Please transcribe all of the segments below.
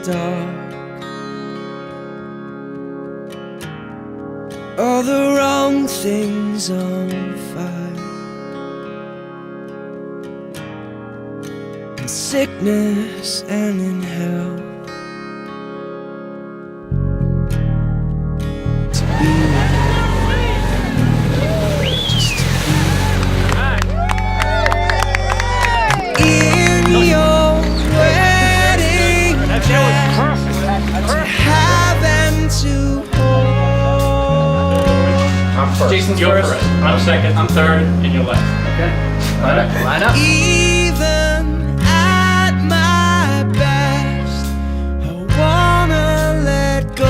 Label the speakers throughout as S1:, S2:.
S1: dark. All the wrong things on fire, in sickness and in health. To be just to be in your wedding dress, to have and to hold.
S2: I'm first.
S3: Jason's
S2: You're
S3: first.
S2: I'm second. I'm third, and you're left.
S3: Okay. Line up.
S1: Even at my best, I wanna let go.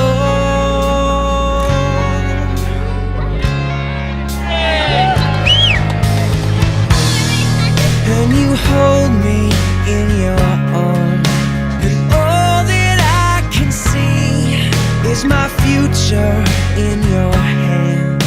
S1: And you hold me in your arms, and all that I can see is my future in your hands.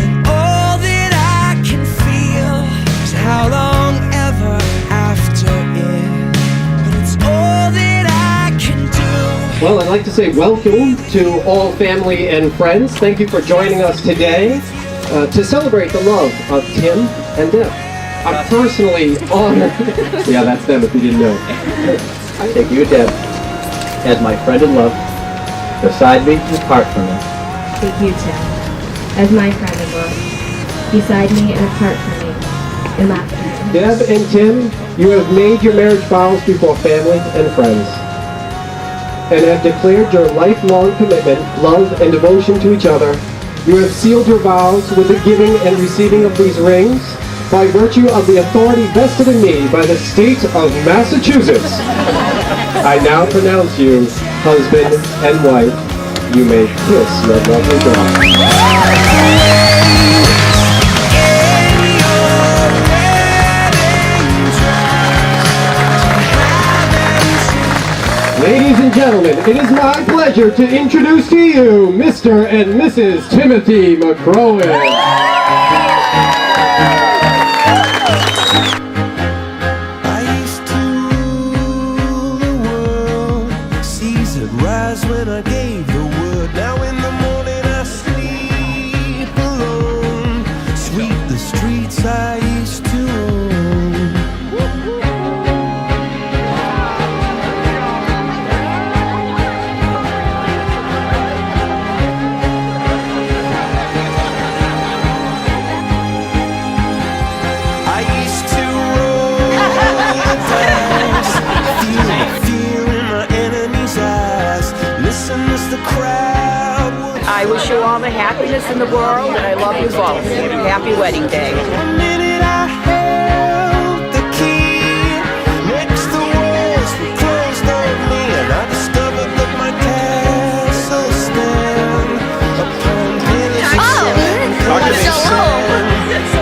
S1: And all that I can feel is how long ever after is. And it's all that I can do.
S4: Well, I'd like to say welcome to all family and friends. Thank you for joining us today to celebrate the love of Tim and Deb. I'm personally honored. Yeah, that's them if you didn't know. I take you, Deb, as my friend in love, beside me and apart from me.
S5: Take you, Tim, as my friend in love, beside me and apart from me, and after me.
S4: Deb and Tim, you have made your marriage vows before family and friends, and have declared your lifelong commitment, love, and devotion to each other. You have sealed your vows with the giving and receiving of these rings by virtue of the authority vested in me by the state of Massachusetts. I now pronounce you husband and wife. You may kiss your lovely bride. Ladies and gentlemen, it is my pleasure to introduce to you Mr. and Mrs. Timothy McCrowan.
S1: I used to rule the world, seas would rise when I gave the word. Now in the morning I sleep alone, sweep the streets I used to own. I used to roll the dice, feel the fear in my enemy's eyes, listen as the crowd would.
S6: I wish you all the happiness in the world, and I love you both. Happy wedding day.
S1: The minute I held the key, next the walls were closed on me, and I discovered that my castle stand upon hills of sand.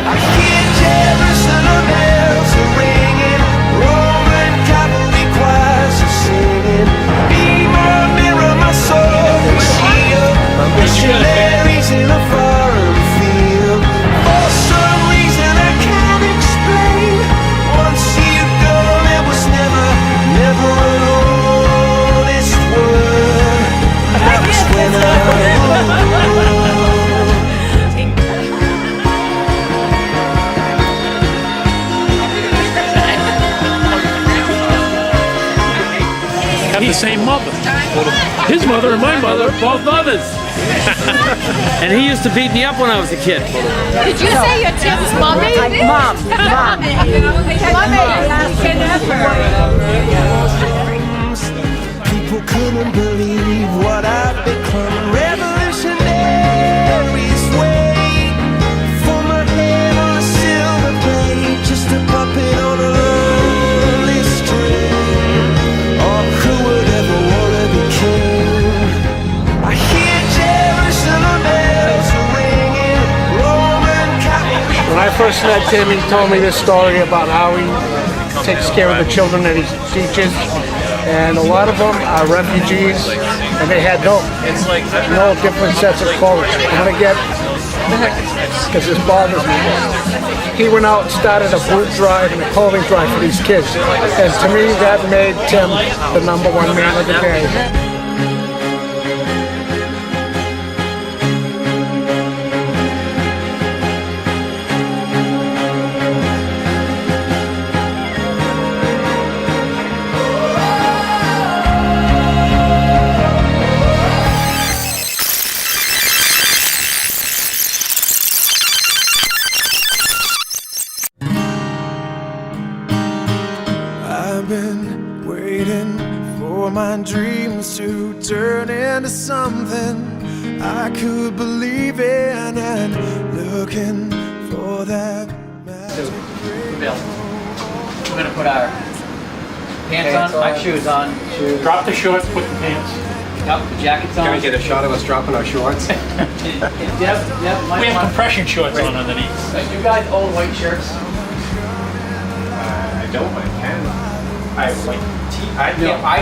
S1: I hear Jerusalem bells are ringing, Roman cavalry choirs are singing. Be my mirror, my sword and shield, my missionaries in a foreign field. For some reason I can't explain, once you've gone there was never an honest word. That's when I
S2: Have the same mother. His mother and my mother, both mothers.
S3: And he used to beat me up when I was a kid.
S7: Did you say you're Tim's mommy?
S6: Mom.
S1: people couldn't believe what I've become. Revolutionaries wait for my head on a silver plate, just a puppet on a lonely string. Oh, who would ever wanna be king? I hear Jerusalem bells are ringing, Roman cavalry.
S8: When I first met Tim, he told me this story about how he takes care of the children that he teaches, and a lot of them are refugees, and they had no different sets of clothes. I'm gonna get because this bothers me. He went out and started a boot drive and a clothing drive for these kids. And to me, that made Tim the #1 man of the day.
S1: I've been waiting for my dreams to turn into something I could believe in, and looking for that magic.
S3: Bill, we're gonna put our pants on, our shoes on.
S2: Drop the shorts, put the pants.
S3: Yep, the jacket's on.
S4: Can I get a shot of us dropping our shorts?
S3: Yep,
S2: We have compression shorts on underneath.
S3: You guys own white shirts?
S4: I don't, I can. I have white tee.
S3: I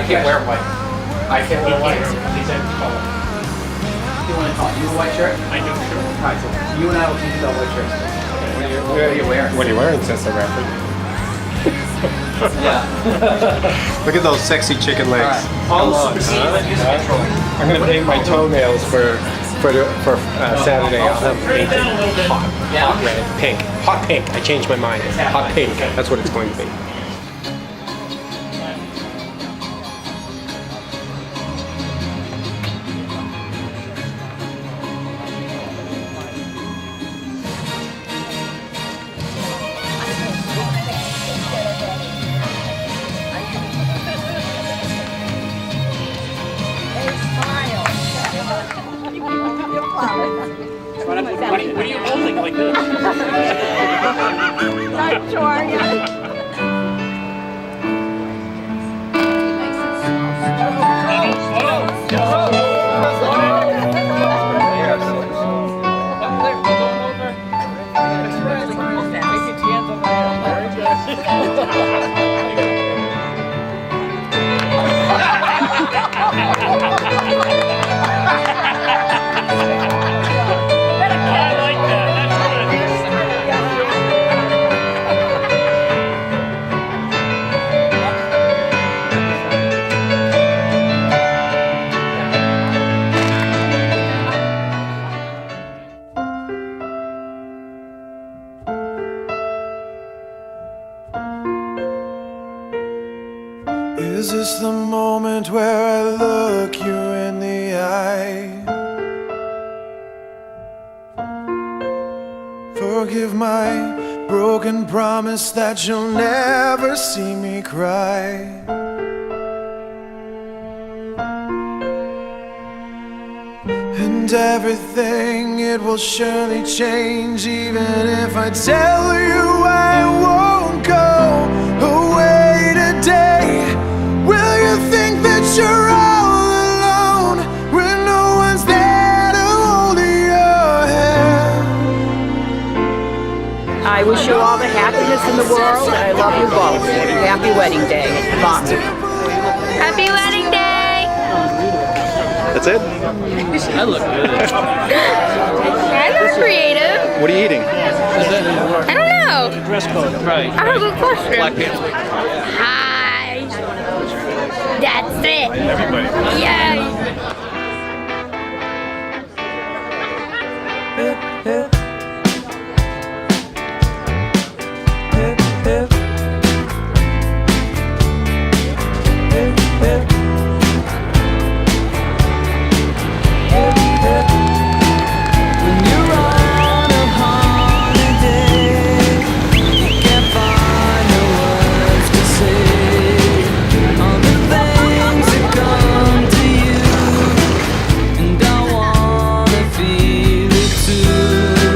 S3: can't wear white.
S4: I can't wear white.
S2: He's at color.
S3: You want to call you a white shirt?
S2: I do, sure.
S3: Alright, so you and I will keep the white shirts. What are you wearing?
S4: What are you wearing, Sister Rapper?
S3: Yeah.
S4: Look at those sexy chicken legs.
S3: Alright.
S4: I'm gonna paint my toenails for Saturday. I'll have them painted hot red, pink, hot pink. I changed my mind. Hot pink. That's what it's going to be.
S2: What are you holding like this?
S7: Not sure, yeah.
S1: Is this the moment where I look you in the eye? Forgive my broken promise that you'll never see me cry. And everything, it will surely change, even if I tell you I won't go away today. Will you think that you're all alone when no one's there to hold your hand?
S6: I wish you all the happiness in the world, and I love you both. Happy wedding day. Mom.
S7: Happy wedding day!
S4: That's it?
S3: I look good.
S7: That's creative.
S4: What are you eating?
S7: I don't know.
S2: Dress code.
S3: Right.
S7: I have a good question.
S3: Black pants.
S7: Hi. That's it.
S2: Everybody.
S7: Yay.
S1: And I wanna feel it too.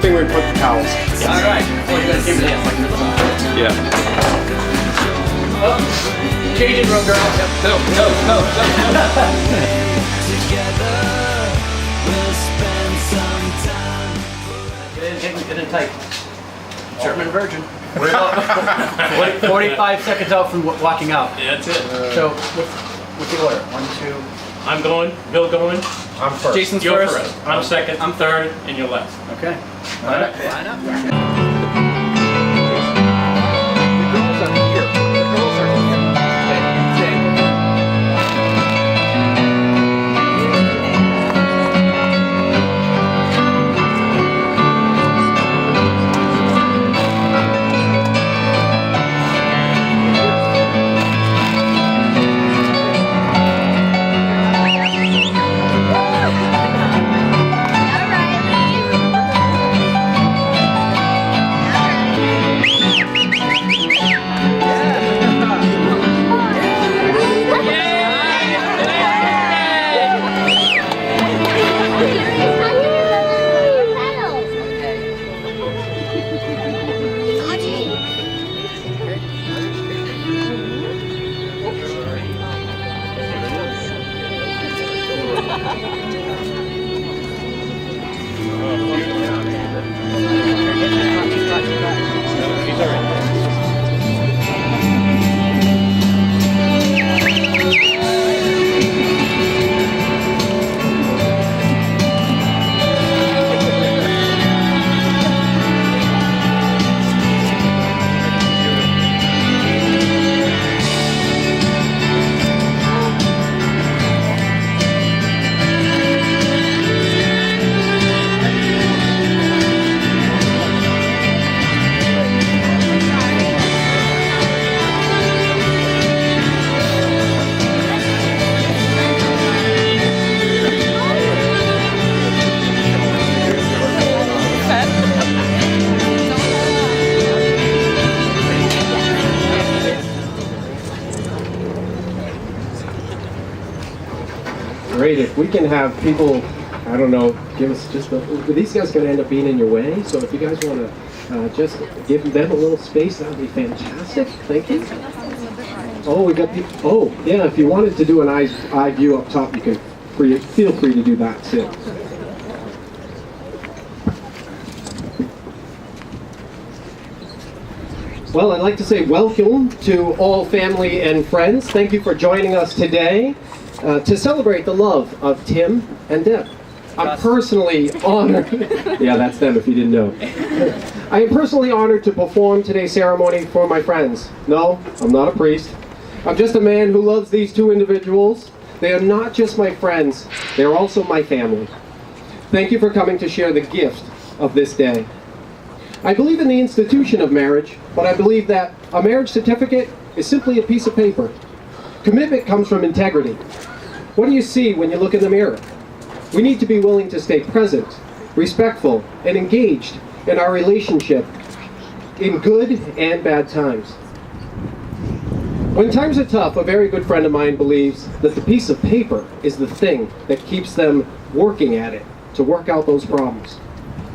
S4: thing where we put the towels.
S3: All right. Well, you gotta give me that.
S4: Yeah.
S3: Changing room, girl. Yep. No. Get in tight. German virgin. 45 seconds out from walking out.
S2: Yeah, that's it.
S3: So, what's the order? 1, 2.
S2: I'm going, Bill going.
S8: I'm first.
S3: Jason's
S2: You're
S3: first.
S2: first. I'm second. I'm third, and you're last.
S3: Okay.
S2: Line up.
S3: Line up.
S8: The girls are here. The girls are here.
S4: Great, if we can have people, I don't know, give us just a, these guys are going to end up being in your way, so if you guys want to just give them a little space, that would be fantastic. Thank you. Oh, we got the, oh, yeah, if you wanted to do an eye view up top, you can feel free to do that too. Well, I'd like to say welcome to all family and friends. Thank you for joining us today to celebrate the love of Tim and Deb. I'm personally honored. Yeah, that's them if you didn't know. I am personally honored to perform today's ceremony for my friends. No, I'm not a priest. I'm just a man who loves these two individuals. They are not just my friends, they are also my family. Thank you for coming to share the gift of this day. I believe in the institution of marriage, but I believe that a marriage certificate is simply a piece of paper. Commitment comes from integrity. What do you see when you look in the mirror? We need to be willing to stay present, respectful, and engaged in our relationship in good and bad times. When times are tough, a very good friend of mine believes that the piece of paper is the thing that keeps them working at it to work out those problems.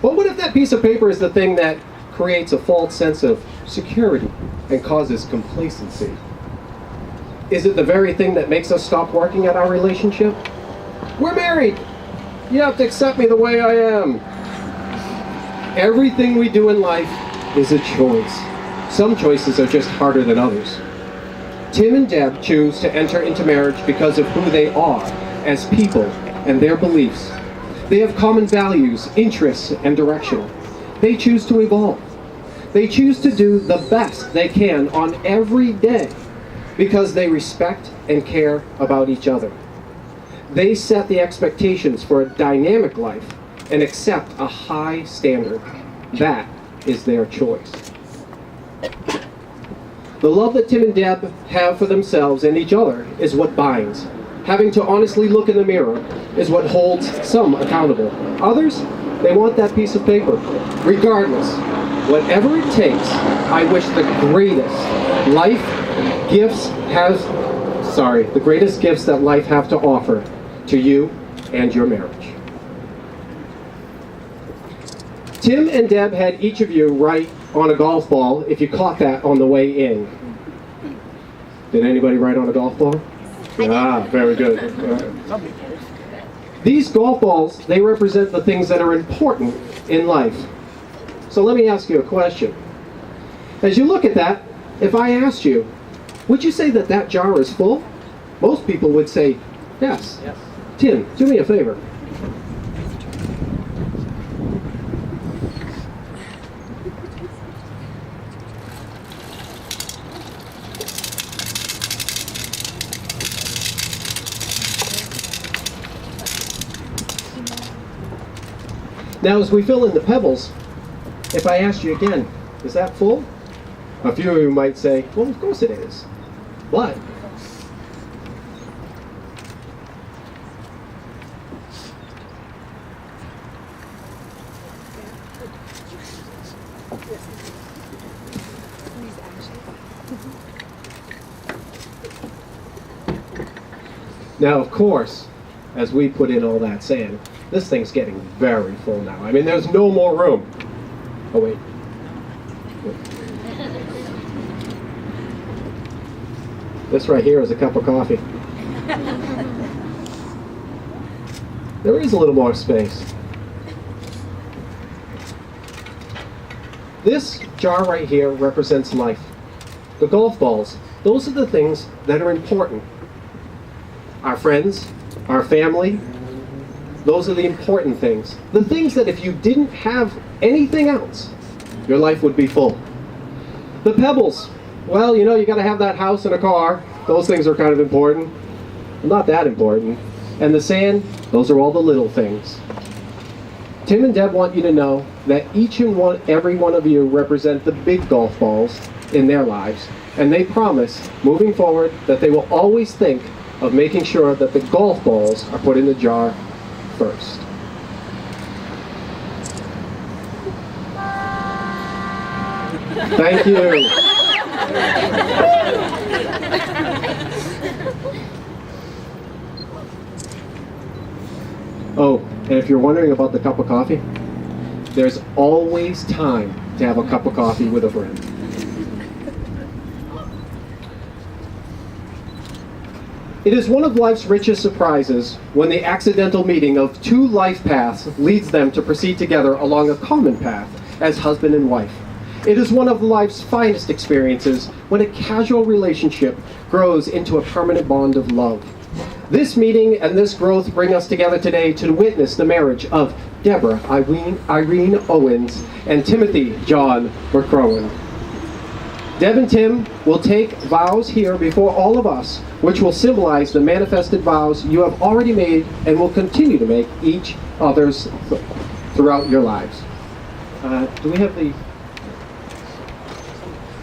S4: But what if that piece of paper is the thing that creates a false sense of security and causes complacency? Is it the very thing that makes us stop working at our relationship? We're married. You have to accept me the way I am. Everything we do in life is a choice. Some choices are just harder than others. Tim and Deb choose to enter into marriage because of who they are as people and their beliefs. They have common values, interests, and direction. They choose to evolve. They choose to do the best they can on every day because they respect and care about each other. They set the expectations for a dynamic life and accept a high standard. That is their choice. The love that Tim and Deb have for themselves and each other is what binds. Having to honestly look in the mirror is what holds some accountable. Others, they want that piece of paper. Regardless, whatever it takes, I wish the greatest gifts that life have to offer to you and your marriage. Tim and Deb had each of you write on a golf ball if you caught that on the way in. Did anybody write on a golf ball? Ah, very good. These golf balls, they represent the things that are important in life. So let me ask you a question. As you look at that, if I asked you, would you say that that jar is full? Most people would say yes.
S3: Yes.
S4: Tim, do me a favor. Now, as we fill in the pebbles, if I asked you again, is that full? A few of you might say, well, of course it is. But now, of course, as we put in all that sand, this thing's getting very full now. I mean, there's no more room. Oh, wait. This right here is a cup of coffee. There is a little more space. This jar right here represents life. The golf balls, those are the things that are important. Our friends, our family, those are the important things. The things that if you didn't have anything else, your life would be full. The pebbles, well, you know, you gotta have that house and a car. Those things are kind of important. Not that important. And the sand, those are all the little things. Tim and Deb want you to know that every one of you represent the big golf balls in their lives. And they promise, moving forward, that they will always think of making sure that the golf balls are put in the jar first. Thank you. Oh, and if you're wondering about the cup of coffee, there's always time to have a cup of coffee with a friend. It is one of life's richest surprises when the accidental meeting of two life paths leads them to proceed together along a common path as husband and wife. It is one of life's finest experiences when a casual relationship grows into a permanent bond of love. This meeting and this growth bring us together today to witness the marriage of Deborah Irene Owens and Timothy John McCrowan. Deb and Tim will take vows here before all of us, which will symbolize the manifested vows you have already made and will continue to make each other's throughout your lives. Do we have the...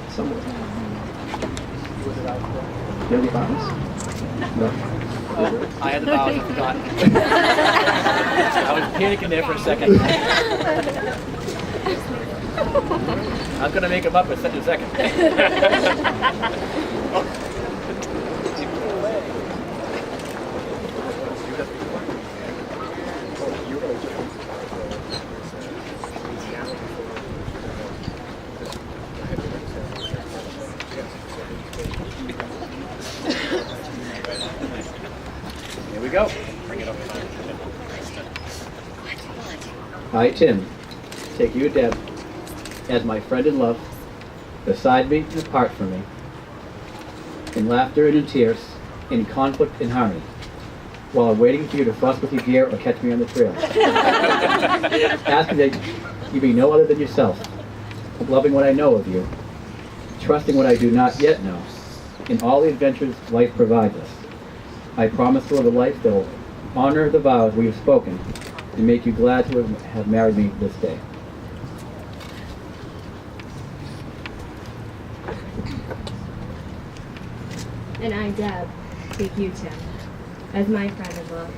S4: somewhere? Do you have the vows? No.
S3: Oh, I had the vows, I forgot. I was panicking there for a second. I was going to make them up in such a second. Here we go. Bring it up.
S9: I, Tim, take you, Deb, as my friend in love, beside me and apart from me, in laughter and in tears, in conflict and harmony, while I'm waiting for you to fuss with your gear or catch me on the trail. Asking that you be no other than yourself, loving what I know of you, trusting what I do not yet know, in all the adventures life provides us. I promise to live a life that will honor the vows we have spoken and make you glad to have married me this day.
S5: And I, Deb, take you, Tim, as my friend in love,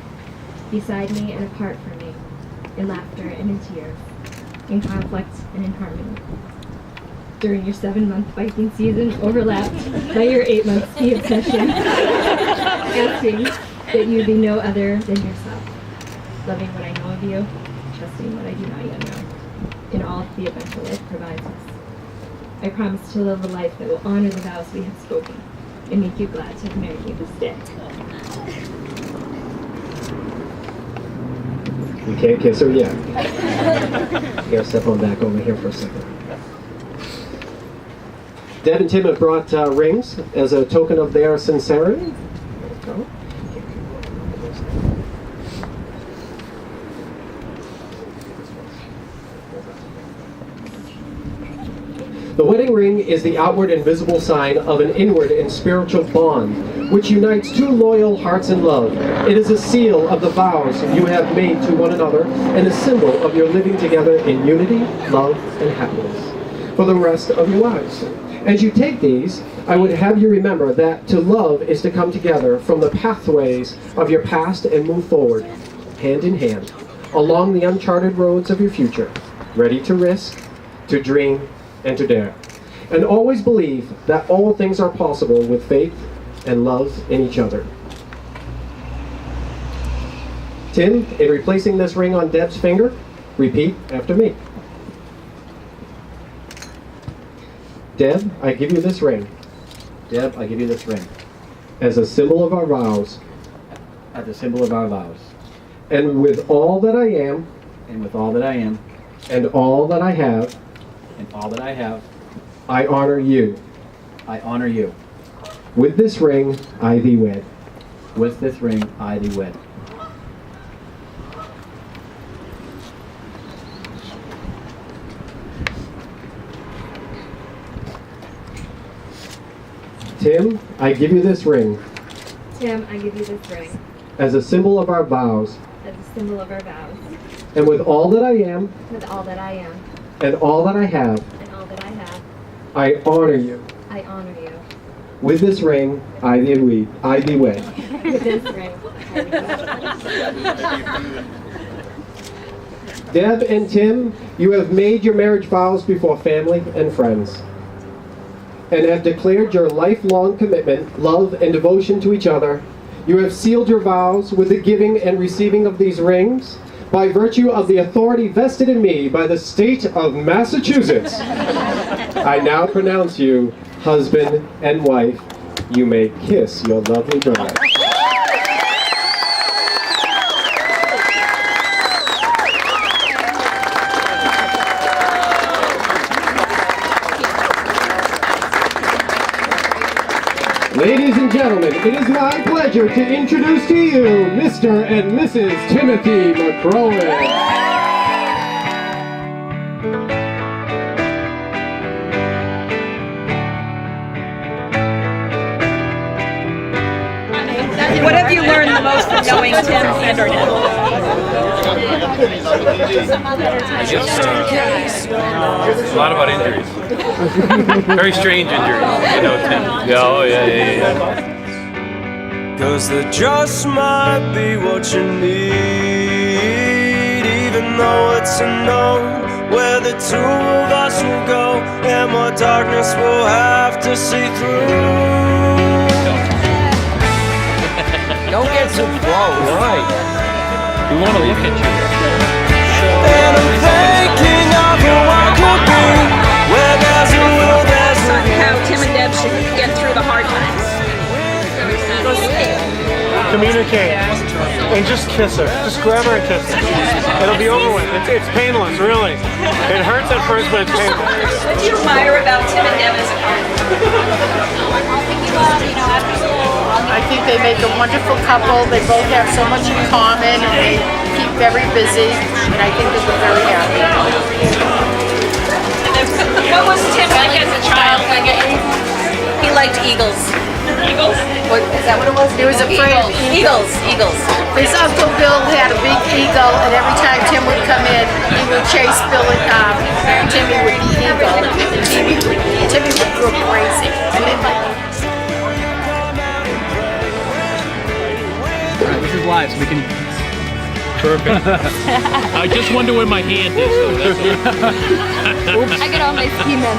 S5: beside me and apart from me, in laughter and in tears, in conflict and in harmony. During your 7-month biking season overlapped by your 8-month ski obsession, asking that you be no other than yourself, loving what I know of you, trusting what I do not yet know. in all the adventure life provides us. I promise to live a life that will honor the vows we have spoken and make you glad to have married me this day.
S4: You can't kiss her yet. You gotta step on back over here for a second. Deb and Tim have brought rings as a token of their sincerity. There we go. The wedding ring is the outward and visible sign of an inward and spiritual bond, which unites two loyal hearts in love. It is a seal of the vows you have made to one another and a symbol of your living together in unity, love, and happiness for the rest of your lives. As you take these, I would have you remember that to love is to come together from the pathways of your past and move forward, hand in hand, along the uncharted roads of your future, ready to risk, to dream, and to dare. And always believe that all things are possible with faith and love in each other. Tim, in replacing this ring on Deb's finger, repeat after me. Deb, I give you this ring.
S9: Deb, I give you this ring.
S4: As a symbol of our vows.
S9: As a symbol of our vows.
S4: And with all that I am.
S9: And with all that I am.
S4: And all that I have.
S9: And all that I have.
S4: I honor you.
S9: I honor you.
S4: With this ring, I thee wed.
S9: With this ring, I thee wed.
S4: Tim, I give you this ring.
S5: Tim, I give you this ring.
S4: As a symbol of our vows.
S5: As a symbol of our vows.
S4: And with all that I am.
S5: With all that I am.
S4: And all that I have.
S5: And all that I have.
S4: I honor you.
S5: I honor you.
S4: With this ring, I thee wed.
S5: With this ring,
S4: Deb and Tim, you have made your marriage vows before family and friends, and have declared your lifelong commitment, love, and devotion to each other. You have sealed your vows with the giving and receiving of these rings by virtue of the authority vested in me by the state of Massachusetts. I now pronounce you husband and wife. You may kiss your lovely bride. Ladies and gentlemen, it is my pleasure to introduce to you Mr. and Mrs. Timothy McCrowan.
S6: What have you learned the most from knowing Tim and or Deb?
S2: A lot about injuries. Very strange injuries, you know, Tim. Yeah, oh yeah.
S1: Cause there just might be what you need, even though it's unknown where the two of us will go, and what darkness we'll have to see through.
S3: Don't get too close.
S2: Right. We want to look at you.
S1: And I'm thinking of what could be, where there's a will, there's a
S6: How Tim and Deb should get through the hard times.
S8: Communicate and just kiss her. Just grab her and kiss her. It'll be over with. It's painless, really. It hurts at first, but it's painless.
S6: What do you admire about Tim and Deb as a couple?
S10: I think they make a wonderful couple. They both have so much in common, and they keep very busy, and I think that they're very happy.
S6: What was Tim like as a child? He liked eagles. Eagles?
S10: What, is that what it was? He was afraid of eagles.
S6: Eagles.
S10: His Uncle Bill had a big eagle, and every time Tim would come in, he would chase Bill and Timmy with the eagle, and Timmy would go crazy.
S9: This is live, so we can.
S2: Perfect. I just wonder where my hand is. So that's
S7: I got all my ski men.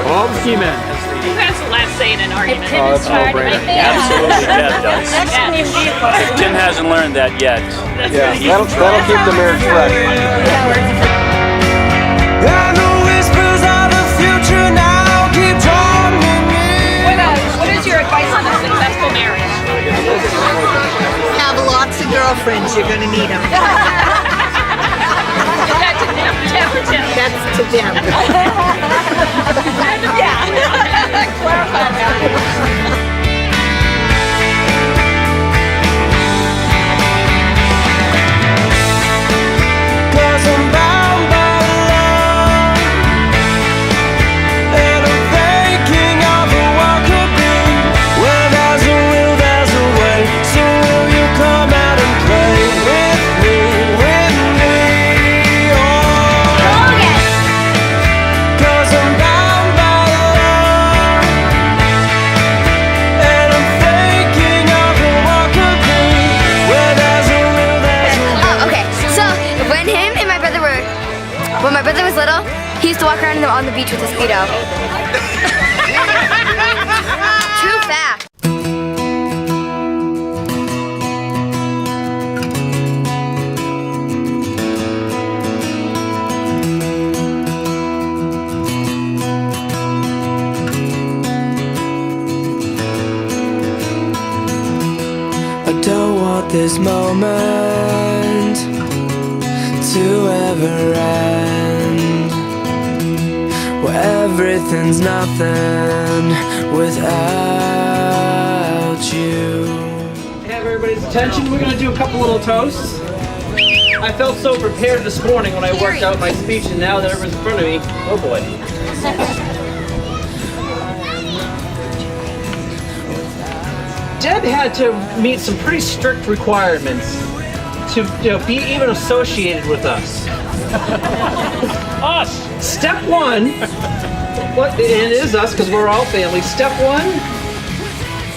S2: all the ski men.
S6: Who has the last say in an argument?
S11: It's no-brainer.
S12: Absolutely, Deb does. If Tim hasn't learned that yet.
S11: Yeah, that'll keep the marriage fresh.
S1: And the whispers of the future now keep drawing me.
S6: What is your advice on a successful marriage?
S10: Have lots of girlfriends. You're gonna need them. That's to them.
S6: Yeah. Clarify that.
S1: Cause I'm bound by love, and I'm thinking of what could be. Where there's a will, there's a way. So will you come out and play with me, with me? Oh, cause I'm bound by love, and I'm thinking of what could be. Where there's a will, there's a way.
S7: Oh, okay. So when my brother was little, he used to walk around on the beach with a Speedo. True fact.
S1: I don't want this moment to ever end, where everything's nothing without you.
S9: Have everybody's attention. We're going to do a couple little toasts. I felt so prepared this morning when I worked out my speech, and now that everyone's in front of me, oh boy. Deb had to meet some pretty strict requirements to be even associated with us. Us! Step one, and it is us because we're all family. Step one,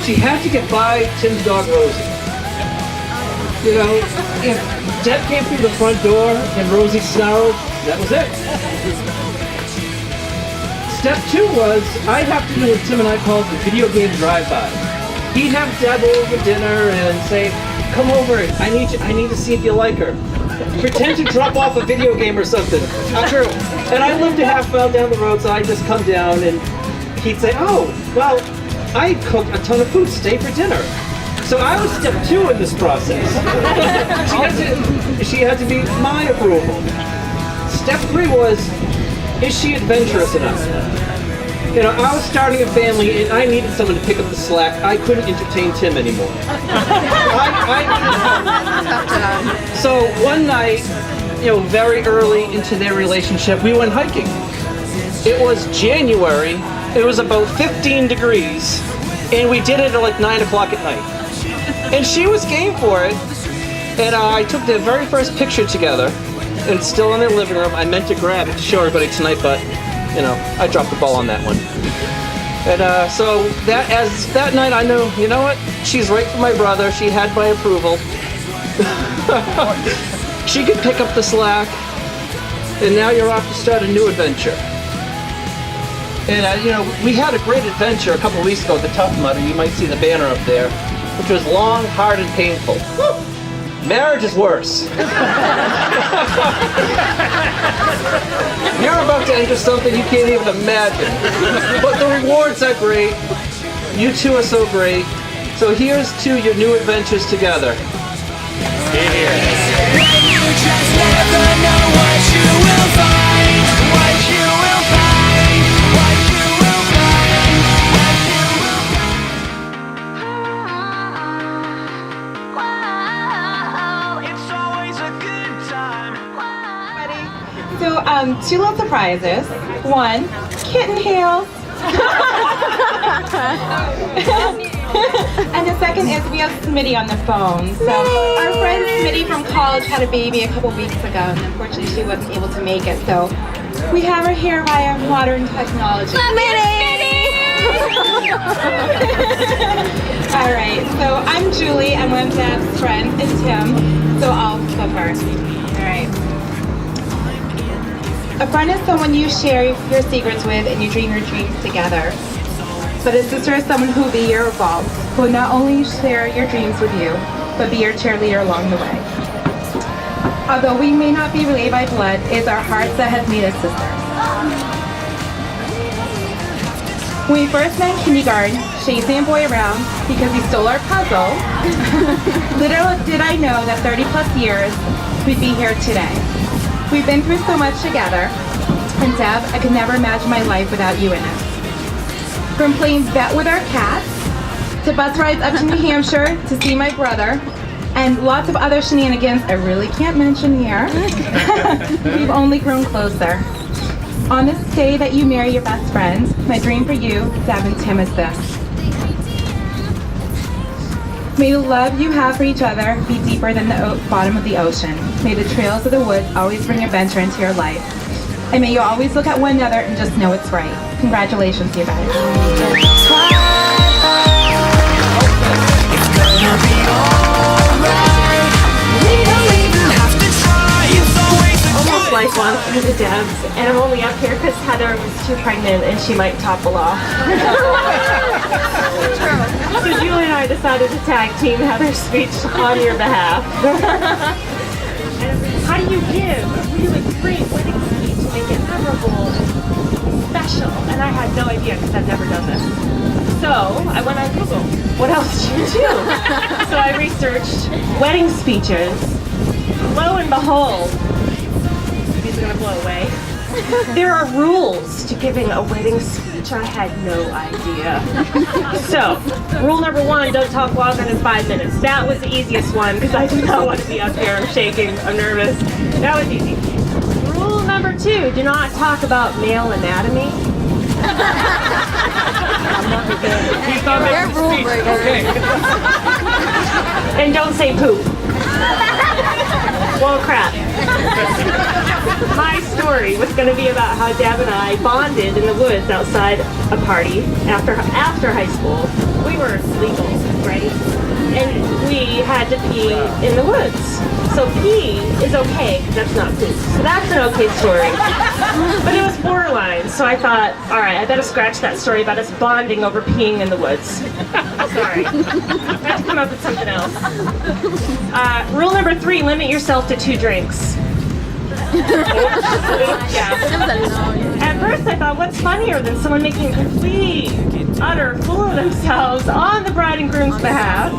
S9: she had to get by Tim's dog Rosie. You know, if Deb came through the front door and Rosie snarled, that was it. Step two was, I'd have to do what Tim and I called the video game drive-by. He'd have Deb over dinner and say, come over, I need to see if you like her. Pretend to drop off a video game or something. True. And I lived a half mile down the road, so I'd just come down and he'd say, oh, well, I cooked a ton of food, stay for dinner. So I was step two in this process. She had to be my approval. Step three was, is she adventurous enough? You know, I was starting a family and I needed someone to pick up the slack. I couldn't entertain Tim anymore. So one night, you know, very early into their relationship, we went hiking. It was January, it was about 15 degrees, and we did it at like 9 o'clock at night. And she was game for it, and I took the very first picture together, and it's still in their living room. I meant to grab it to show everybody tonight, but you know, I dropped the ball on that one. And so that night I knew, you know what? She's right for my brother. She had my approval. She could pick up the slack. And now you're off to start a new adventure. And you know, we had a great adventure a couple weeks ago at the Tough Mudder. You might see the banner up there, which was long, hard, and painful. Woo! Marriage is worse. You're about to enter something you can't even imagine. But the rewards are great. You two are so great. So here's to your new adventures together.
S13: So, two little surprises. One, kitten heels. And the second is we have Smitty on the phone. So our friend Smitty from college had a baby a couple weeks ago, and unfortunately she wasn't able to make it. So we have her here via modern technology. Smitty! All right, so I'm Julie. I'm one of Dad's friends, and Tim. So I'll go first. All right. A friend is someone you share your secrets with and you dream your dreams together. But a sister is someone who will be your equal, who will not only share your dreams with you, but be your cheerleader along the way. Although we may not be related by blood, it is our hearts that has made us sisters. When we first met in kindergarten, chasing a boy around because he stole our puzzle, little did I know that 30 plus years, we'd be here today. We've been through so much together, and Deb, I could never imagine my life without you in it. From playing vet with our cats, to bus rides up to New Hampshire to see my brother, and lots of other shenanigans I really can't mention here, we've only grown closer. On this day that you marry your best friends, my dream for you, Deb and Tim, is this. May the love you have for each other be deeper than the bottom of the ocean. May the trails of the woods always bring adventure into your life. And may you always look at one another and just know it's right. Congratulations, you guys.
S14: Almost lifelong to the Debs, and I'm only up here because Heather was too pregnant and she might topple off. So Julie and I decided to tag team Heather's speech on your behalf. How do you give a really great wedding speech and make it memorable and special? And I had no idea because I've never done this. So I went on Google. What else do you do? So I researched wedding speeches. Lo and behold, these are gonna blow away. There are rules to giving a wedding speech. I had no idea. So, rule number 1, don't talk longer than 5 minutes. That was the easiest one because I did not want to be up here. I'm shaking, I'm nervous. That was easy. Rule number 2, do not talk about male anatomy.
S2: He's not making a speech. Okay.
S14: And don't say poop. Well, crap. My story was going to be about how Deb and I bonded in the woods outside a party after high school. We were legal, right? And we had to pee in the woods. So pee is okay, because that's not poop. So that's an okay story. But it was borderline, so I thought, all right, I better scratch that story about us bonding over peeing in the woods. Sorry. I have to come up with something else. Rule number 3, limit yourself to 2 drinks. Yeah. At first I thought, what's funnier than someone making a complete, utter fool of themselves on the bride and groom's behalf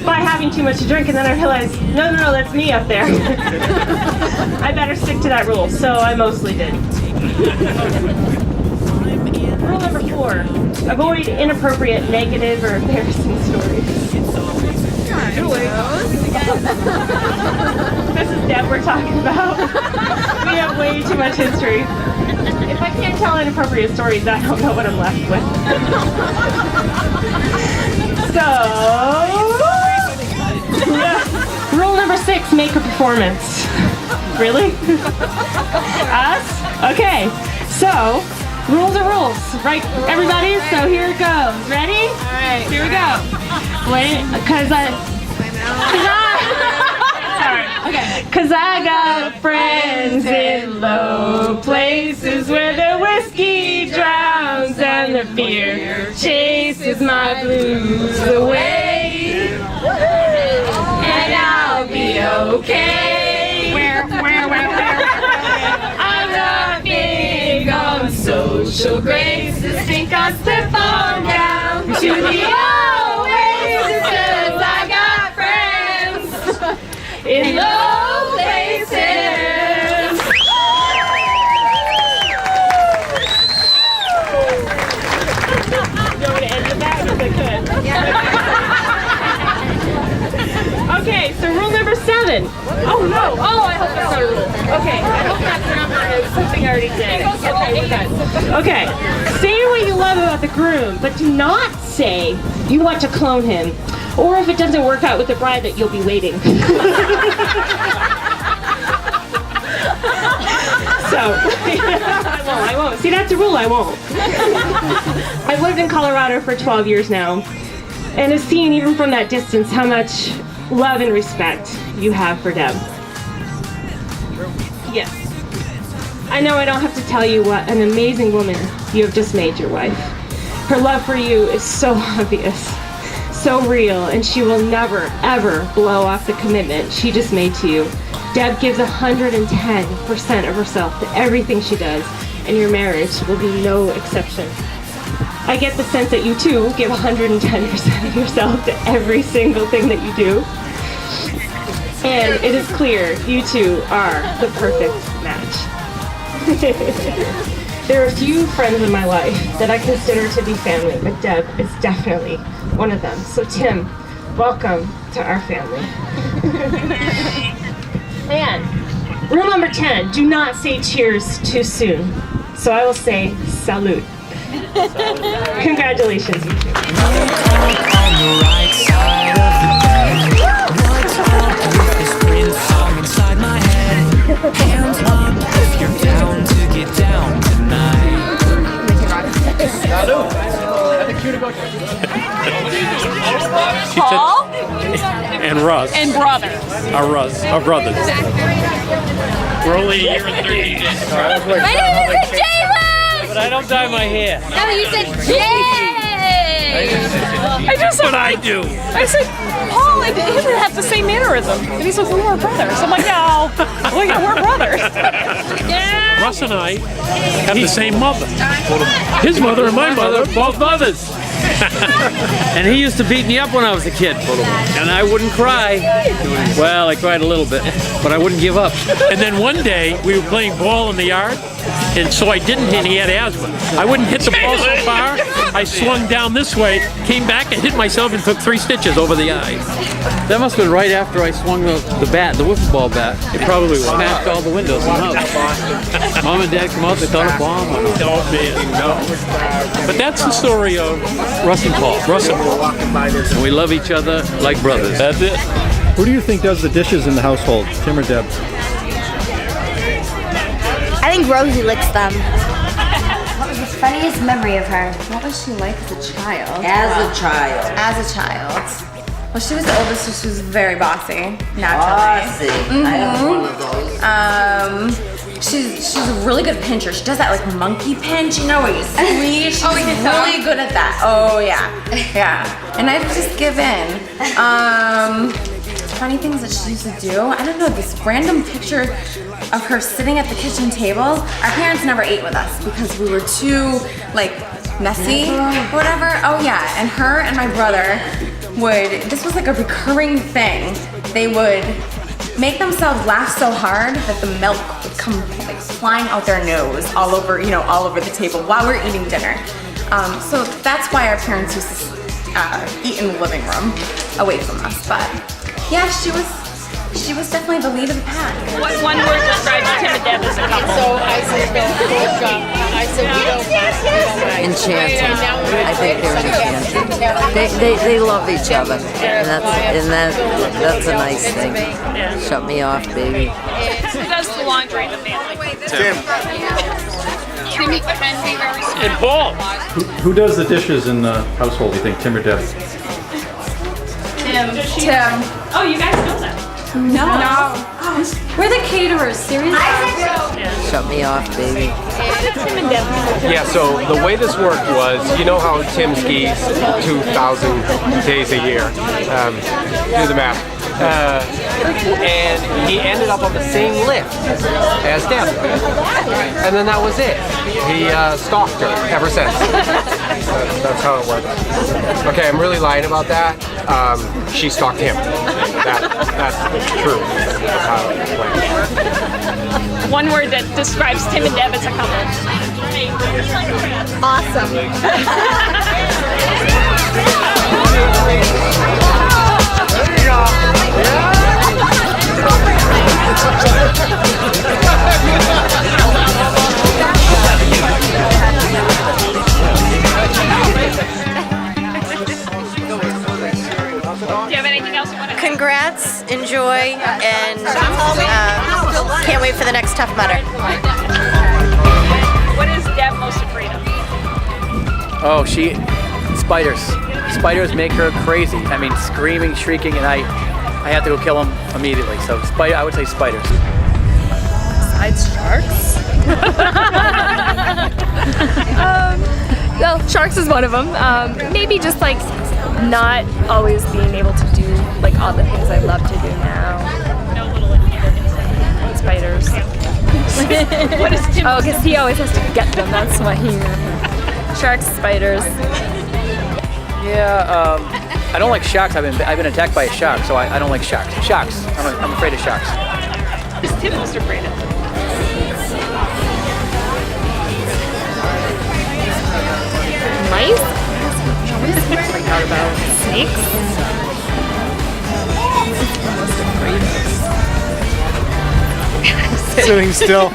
S14: by having too much to drink, and then I realized, no, that's me up there. I better stick to that rule, so I mostly did. Rule number 4, avoid inappropriate, negative, or embarrassing stories. This is Deb we're talking about. We have way too much history. If I can't tell inappropriate stories, I don't know what I'm left with. So, rule number 6, make a performance. Really? Us? Okay, so, rules are rules, right, everybody? So here it goes. Ready? All right. Here we go. Wait, Cause I got friends in low places where the whiskey drowns and the beer chases my blues away. And I'll be okay. Where? I'm not big on social graces. Think I'll step on down to the old ways, 'cause I got friends in low places. You want me to end with that? Because I could. Okay, so rule number 7. Oh no! Oh, I hope that's not a rule. Okay, I hope that's not something I already did. Okay, we're good. Okay, say what you love about the groom, but do not say you want to clone him. Or if it doesn't work out with the bride, that you'll be waiting. So, I won't. See, that's a rule, I won't. I've lived in Colorado for 12 years now, and have seen, even from that distance, how much love and respect you have for Deb. Yes. I know I don't have to tell you what an amazing woman you have just made your wife. Her love for you is so obvious, so real, and she will never, ever blow off the commitment she just made to you. Deb gives 110% of herself to everything she does, and your marriage will be no exception. I get the sense that you too give 110% of yourself to every single thing that you do. And it is clear you two are the perfect match. There are few friends in my life that I consider to be family, but Deb is definitely one of them. So Tim, welcome to our family. And rule number 10, do not say cheers too soon. So I will say salute. Congratulations, you two.
S2: Paul and Russ.
S6: And brothers.
S2: Our brothers. We're only a year and 13 days.
S7: My name is Jalen!
S2: But I don't dye my hair.
S7: No, you said Jay!
S6: I just said,
S2: What I do.
S6: I said, Paul and him have the same mannerism. And he says, we were brothers. I'm like, no, we're brothers. Yeah.
S2: Russ and I have the same mother. His mother and my mother, both mothers.
S3: And he used to beat me up when I was a kid. And I wouldn't cry. Well, I cried a little bit, but I wouldn't give up.
S2: And then one day, we were playing ball in the yard, and so I didn't hit, he had asthma. I wouldn't hit the ball so far, I swung down this way, came back and hit myself and took 3 stitches over the eye.
S3: That must have been right after I swung the wiffle ball bat.
S2: It probably was.
S3: Smashed all the windows in the house. Mom and Dad come out, they thought a bomb.
S2: Oh man, no. But that's the story of
S3: Russ and Paul. And we love each other like brothers.
S2: That's it.
S11: Who do you think does the dishes in the household, Tim or Deb?
S7: I think Rosie licks them. What was the funniest memory of her?
S15: What was she like as a child?
S16: As a child.
S15: As a child. Well, she was the oldest, so she was very bossy, naturally.
S16: Bossy. I have one of those.
S15: She's a really good pincher. She does that like monkey pinch, you know, where you squeeze. She's really good at that. Oh yeah, yeah. And I just give in. Funny things that she used to do. I don't know, this random picture of her sitting at the kitchen table. Our parents never ate with us because we were too like messy or whatever. Oh yeah, and her and my brother this was like a recurring thing. They would make themselves laugh so hard that the milk would come like flying out their nose all over, all over the table while we're eating dinner. So that's why our parents used to eat in the living room away from us. But yeah, she was definitely the lead of the pack.
S6: What one word describes Tim and Deb as a couple?
S10: So I said, we don't mind.
S16: Enchanting. I think they're enchanting. They love each other, and that's a nice thing. Shut me off, baby.
S6: Who does the laundry in the family?
S11: Tim.
S6: Timmy can be very smart.
S2: And Paul.
S11: Who does the dishes in the household, you think, Tim or Deb?
S15: Tim.
S14: Oh, you guys know that?
S15: No. We're the caterers, seriously.
S16: Shut me off, baby.
S17: Yeah, so the way this worked was, you know how Tim skis 2,000 days a year. Do the math. And he ended up on the same lift as Deb. And then that was it. He stalked her ever since. That's how it worked. Okay, I'm really lying about that. She stalked him. That's true. That's how it went.
S6: One word that describes Tim and Deb as a couple.
S7: Awesome.
S6: Do you have anything else you want to say?
S7: Congrats, enjoy, and can't wait for the next Tough Mudder.
S6: What is Deb most afraid of?
S3: Oh, spiders. Spiders make her crazy. I mean, screaming, shrieking, and I have to go kill them immediately. So I would say spiders.
S15: Besides sharks?
S7: Well, sharks
S18: sharks is one of them. Maybe just like not always being able to do like all the things I love to do now. Spiders.
S6: What is Tim?
S18: Oh, because he always has to get them. That's why he. Sharks, spiders.
S3: Yeah, I don't like sharks. I've been attacked by a shark, so I don't like sharks. Sharks. I'm afraid of sharks.
S6: Is Tim most afraid of?
S18: Mice? Freak out about snakes.
S8: Sitting still.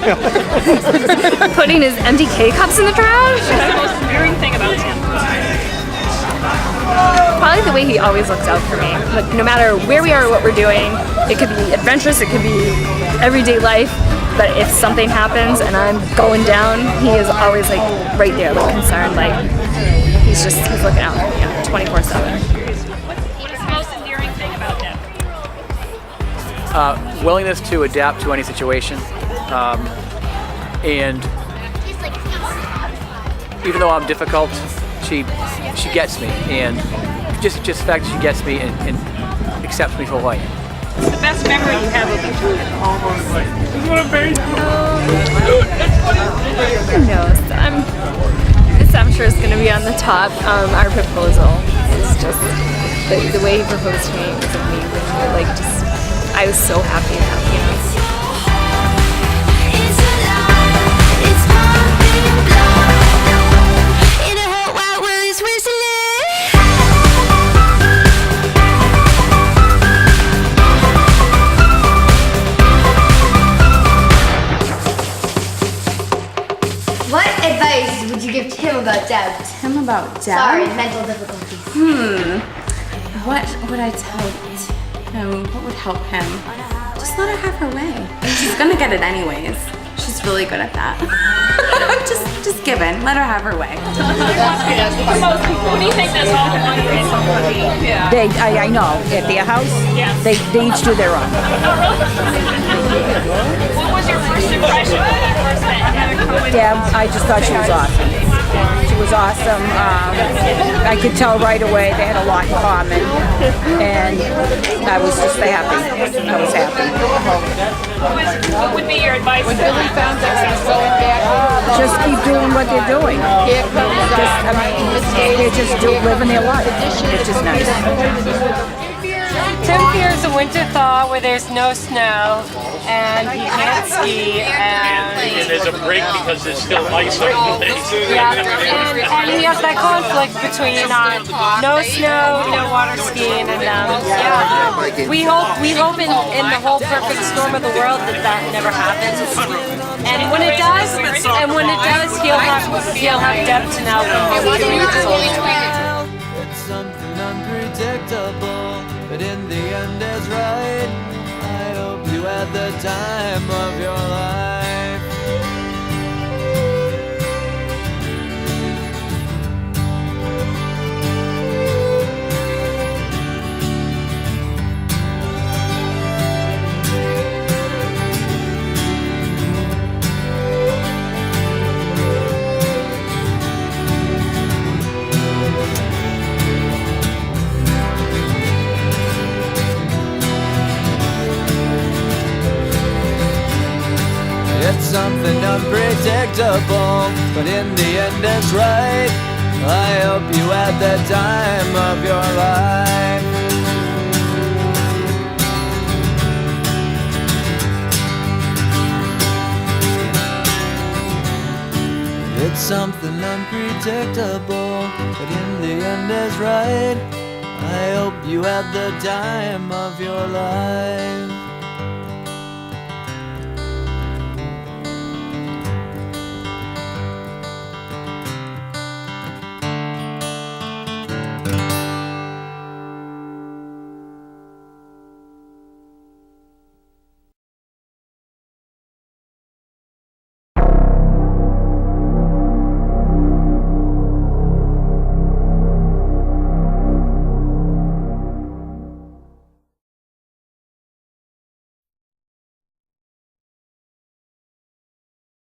S18: Putting his empty K-cups in the trash?
S6: What's the most endearing thing about Tim?
S18: Probably the way he always looks out for me. Like no matter where we are or what we're doing, it could be adventurous, it could be everyday life, but if something happens and I'm going down, he is always like right there, like concerned, like he's looking out for me 24/7.
S6: What's the most endearing thing about Tim?
S3: Willingness to adapt to any situation, and even though I'm difficult, she gets me, and just the fact that she gets me and accepts me for who I am.
S6: What's the best memory you have of each other?
S18: Who knows? I'm sure it's gonna be on the top. Our proposal is just the way he proposed to me was amazing. Like I was so happy to have him.
S7: What advice would you give Tim about Deb?
S15: Tim about Deb?
S7: Sorry, mental difficulties.
S15: What would I tell him? What would help him? Just let her have her way. She's gonna get it anyways. She's really good at that. just give in. Let her have her way.
S6: For most people, what do you think that's all one reason for me? Yeah.
S19: I know. At their house, they each do their own.
S6: What was your first impression when you first met Heather Cohen?
S19: Deb, I just thought she was awesome. She was awesome. I could tell right away they had a lot in common, and I was just happy. I was happy.
S6: What would be your advice? When Billy found out he was going back,
S19: Just keep doing what they're doing. They're just living their life, which is nice.
S20: Tim fears a winter thaw where there's no snow and he can't ski
S2: And there's a break because there's still ice on the place.
S20: and he has that conflict between no snow, no water skiing, and we hope in the whole perfect storm of the world that never happens. And when it does, he'll have Deb to now.
S1: It's something unpredictable, but in the end it's right. I hope you had the time of your life. It's something unpredictable, but in the end it's right. I hope you had the time of your life. It's something unpredictable, but in the end it's right. I hope you had the time of your life.